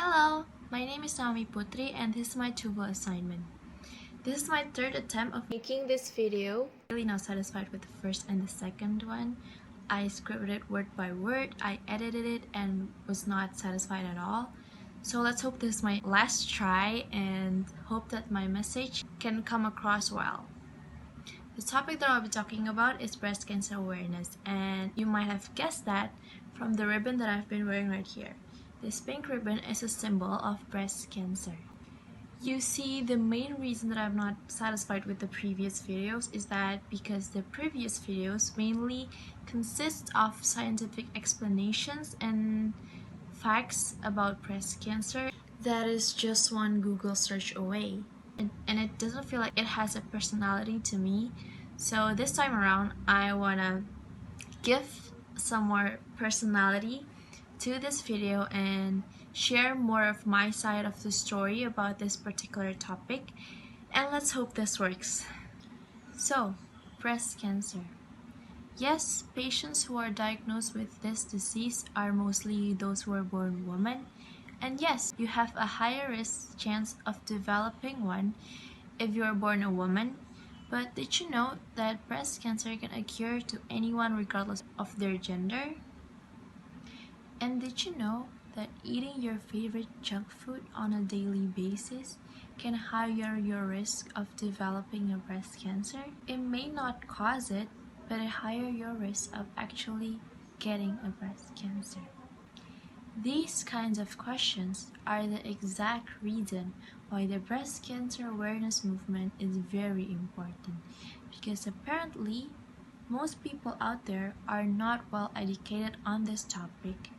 Hello, my name is Naomi Putri and this is my tubo assignment. This is my third attempt of making this video. I'm really not satisfied with the first and the second one. I scripted it word by word, I edited it and was not satisfied at all. So let's hope this is my last try and hope that my message can come across well. The topic that I'll be talking about is breast cancer awareness, and you might have guessed that from the ribbon that I've been wearing right here. This pink ribbon is a symbol of breast cancer. You see, the main reason that I'm not satisfied with the previous videos is that because the previous videos mainly consist of scientific explanations and facts about breast cancer that is just one Google search away. And it doesn't feel like it has a personality to me. So this time around, I wanna give some more personality to this video and share more of my side of the story about this particular topic, and let's hope this works. So, breast cancer. Yes, patients who are diagnosed with this disease are mostly those who are born women, and yes, you have a higher risk chance of developing one if you are born a woman. But did you know that breast cancer can occur to anyone regardless of their gender? And did you know that eating your favorite junk food on a daily basis can higher your risk of developing a breast cancer? It may not cause it, but it higher your risk of actually getting a breast cancer. These kinds of questions are the exact reason why the breast cancer awareness movement is very important, because apparently most people out there are not well educated on this topic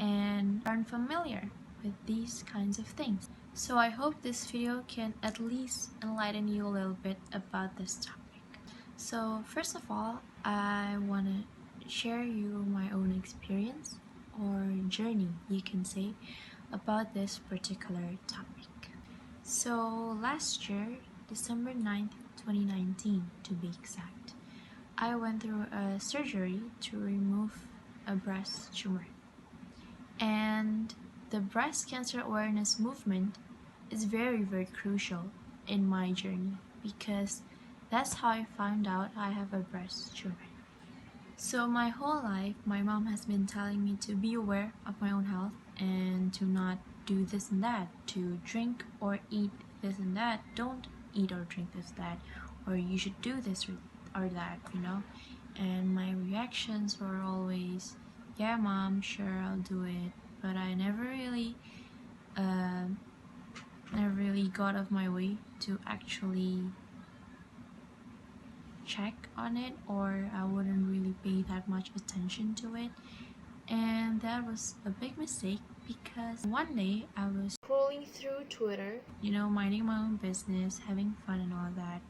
and aren't familiar with these kinds of things. So I hope this video can at least enlighten you a little bit about this topic. So first of all, I want to share you my own experience or journey, you can say, about this particular topic. So last year, December 9th, 2019 to be exact, I went through a surgery to remove a breast tumor. And the breast cancer awareness movement is very, very crucial in my journey because that's how I found out I have a breast tumor. So my whole life, my mom has been telling me to be aware of my own health and to not do this and that, to drink or eat this and that, don't eat or drink this that, or you should do this or that, you know. And my reactions were always, yeah mom, sure, I'll do it, but I never really got out of my way to actually check on it, or I wouldn't really pay that much attention to it. And that was a big mistake because one day I was scrolling through Twitter, you know, minding my own business, having fun and all that,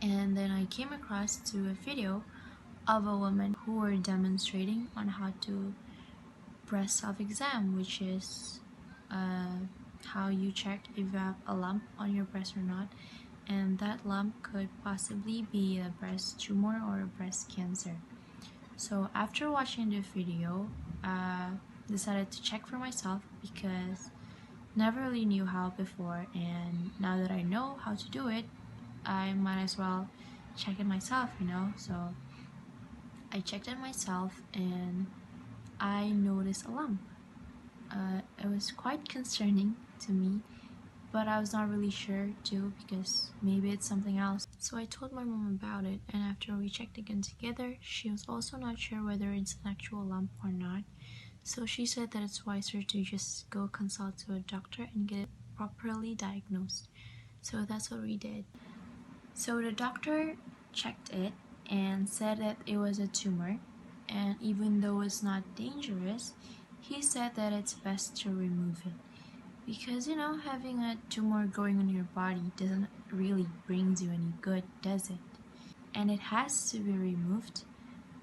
and then I came across to a video of a woman who were demonstrating on how to breast self-exam, which is how you check if you have a lump on your breast or not, and that lump could possibly be a breast tumor or a breast cancer. So after watching the video, decided to check for myself because never really knew how before, and now that I know how to do it, I might as well check it myself, you know. So I checked it myself and I noticed a lump. It was quite concerning to me, but I was not really sure too because maybe it's something else. So I told my mom about it, and after we checked again together, she was also not sure whether it's an actual lump or not. So she said that it's wiser to just go consult to a doctor and get it properly diagnosed. So that's what we did. So the doctor checked it and said that it was a tumor, and even though it's not dangerous, he said that it's best to remove it. Because, you know, having a tumor growing on your body doesn't really brings you any good, does it? And it has to be removed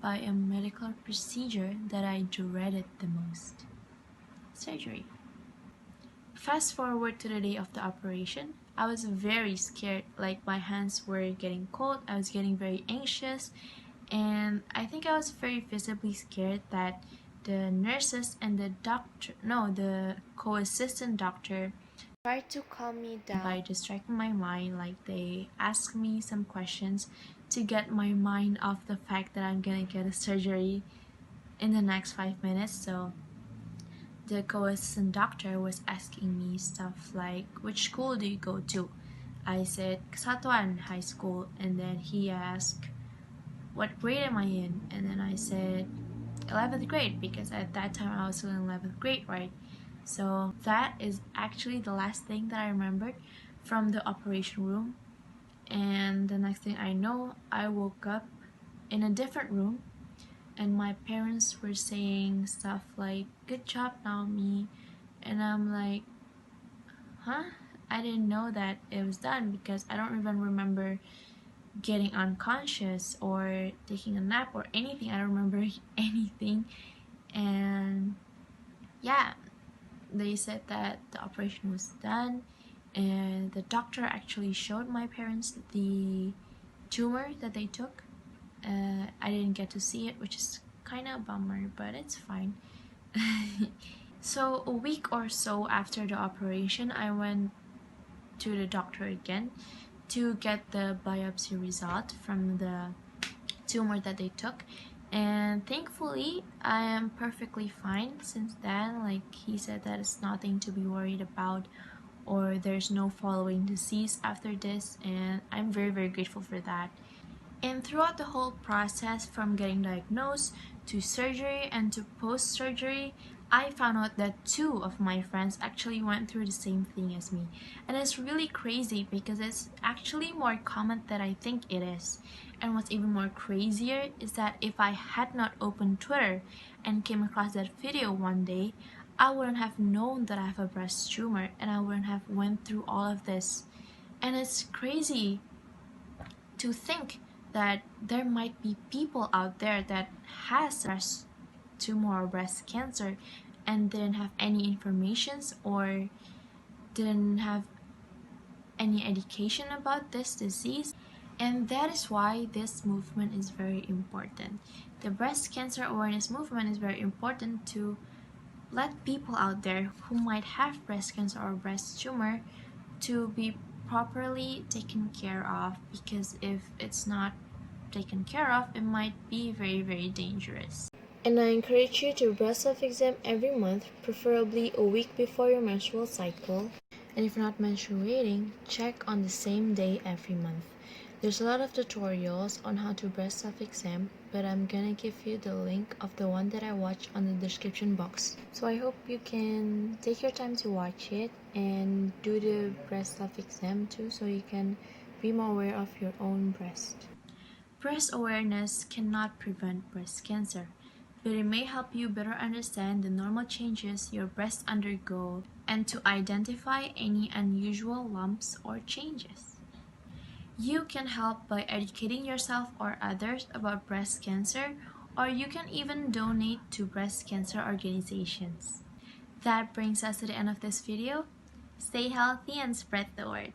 by a medical procedure that I dreaded the most: surgery. Fast forward to the day of the operation, I was very scared, like my hands were getting cold, I was getting very anxious, and I think I was very visibly scared that the nurses and the co-assistant doctor tried to calm me down by distracting my mind. Like, they asked me some questions to get my mind off the fact that I'm gonna get a surgery in the next 5 minutes. So the co-assistant doctor was asking me stuff like, which school do you go to? I said Kesatuan High School, and then he asked, what grade am I in? And then I said 11th grade, because at that time I was still in 11th grade, right? So that is actually the last thing that I remembered from the operation room. And the next thing I know, I woke up in a different room, and my parents were saying stuff like, good job, Naomi. And I'm like, huh? I didn't know that it was done, because I don't even remember getting unconscious or taking a nap or anything. I don't remember anything. And yeah, they said that the operation was done, and the doctor actually showed my parents the tumor that they took. I didn't get to see it, which is kind of a bummer, but it's fine. So a week or so after the operation, I went to the doctor again to get the biopsy result from the tumor that they took, and thankfully I am perfectly fine since then. Like, he said that it's nothing to be worried about, or there's no following disease after this, and I'm very grateful for that. And throughout the whole process, from getting diagnosed to surgery and to post-surgery, I found out that 2 of my friends actually went through the same thing as me. And it's really crazy, because it's actually more common than I think it is. And what's even more crazier is that if I had not opened Twitter and came across that video one day, I wouldn't have known that I have a breast tumor, and I wouldn't have went through all of this. And it's crazy to think that there might be people out there that has breast tumor or breast cancer and didn't have any informations or didn't have any education about this disease. And that is why this movement is very important. The breast cancer awareness movement is very important to let people out there who might have breast cancer or breast tumor to be properly taken care of, because if it's not taken care of, it might be very dangerous. And I encourage you to breast self-exam every month, preferably a week before your menstrual cycle. And if you're not menstruating, check on the same day every month. There's a lot of tutorials on how to breast self-exam, but I'm gonna give you the link of the one that I watched on the description box. So I hope you can take your time to watch it and do the breast self-exam too, so you can be more aware of your own breast. Breast awareness cannot prevent breast cancer, but it may help you better understand the normal changes your breasts undergo and to identify any unusual lumps or changes. You can help by educating yourself or others about breast cancer, or you can even donate to breast cancer organizations. That brings us to the end of this video. Stay healthy and spread the word.